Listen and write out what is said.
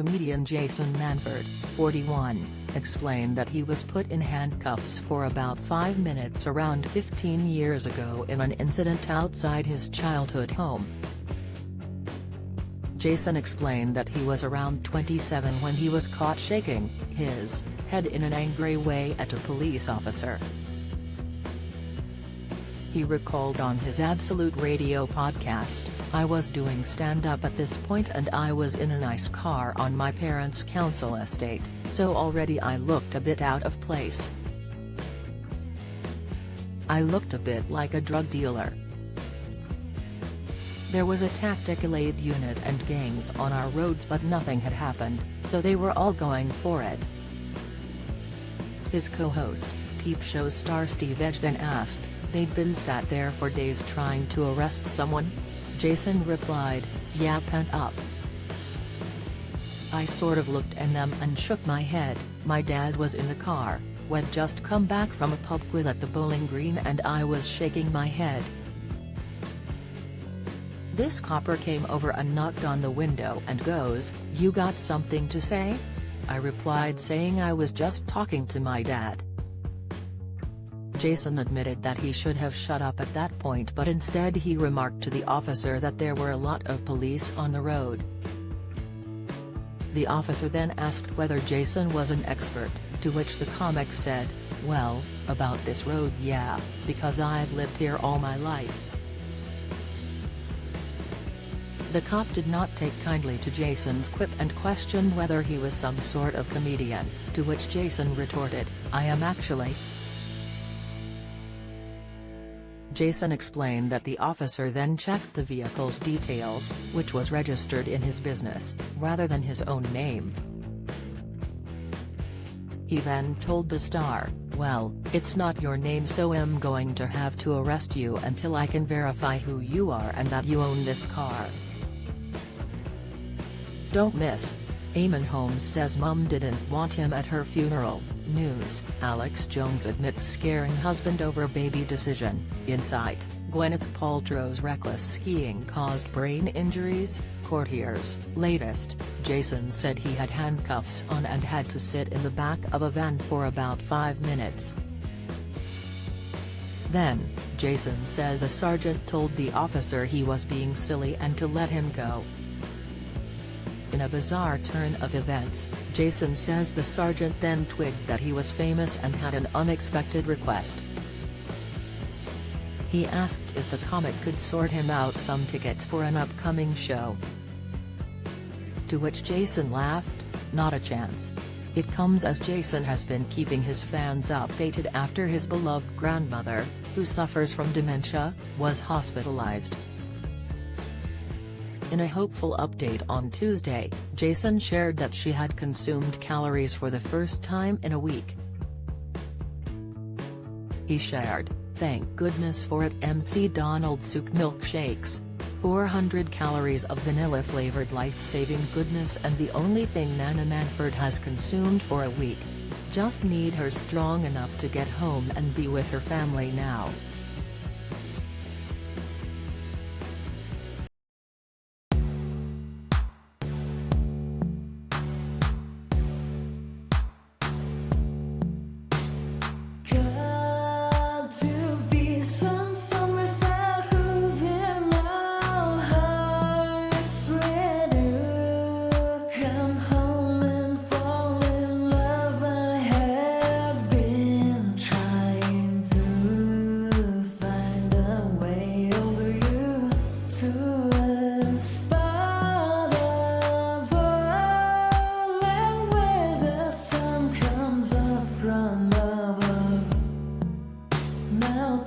comedian Jason Manford, 41, explained that he was put in handcuffs for about 5 minutes around 15 years ago in an incident outside his childhood home. Jason explained that he was around 27 when he was caught shaking his head in an angry way at a police officer. He recalled on his Absolute Radio podcast, "I was doing stand-up at this point and I was in a nice car on my parents' council estate, so already I looked a bit out of place. I looked a bit like a drug dealer. There was a tactical aid unit and gangs on our roads but nothing had happened, so they were all going for it." His co-host, Peep Show star Steve Edge then asked, "They'd been sat there for days trying to arrest someone?" Jason replied, "Yeah, pent up. I sort of looked at them and shook my head. My dad was in the car, we'd just come back from a pub quiz at the bowling green and I was shaking my head. This copper came over and knocked on the window and goes, 'You got something to say?' I replied saying I was just talking to my dad." Jason admitted that he should have shut up at that point but instead he remarked to the officer that there were a lot of police on the road. The officer then asked whether Jason was an expert, to which the comic said, "Well, about this road yeah, because I've lived here all my life." The cop did not take kindly to Jason's quip and questioned whether he was some sort of comedian, to which Jason retorted, "I am actually." Jason explained that the officer then checked the vehicle's details, which was registered in his business, rather than his own name. He then told the star, "Well, it's not your name so I'm going to have to arrest you until I can verify who you are and that you own this car." Don't miss. Eamon Holmes says mum didn't want him at her funeral. News, Alex Jones admits scaring husband over baby decision. Insight, Gwyneth Paltrow's reckless skiing caused brain injuries. Courtiers, latest, Jason said he had handcuffs on and had to sit in the back of a van for about 5 minutes. Then, Jason says a sergeant told the officer he was being silly and to let him go. In a bizarre turn of events, Jason says the sergeant then twigged that he was famous and had an unexpected request. He asked if the comic could sort him out some tickets for an upcoming show. To which Jason laughed, "Not a chance." It comes as Jason has been keeping his fans updated after his beloved grandmother, who suffers from dementia, was hospitalized. In a hopeful update on Tuesday, Jason shared that she had consumed calories for the first time in a week. He shared, "Thank goodness for it, MC Donald's Souk milkshakes. 400 calories of vanilla-flavored life-saving goodness and the only thing Nana Manford has consumed for a week. Just need her strong enough to get home and be with her family now." Now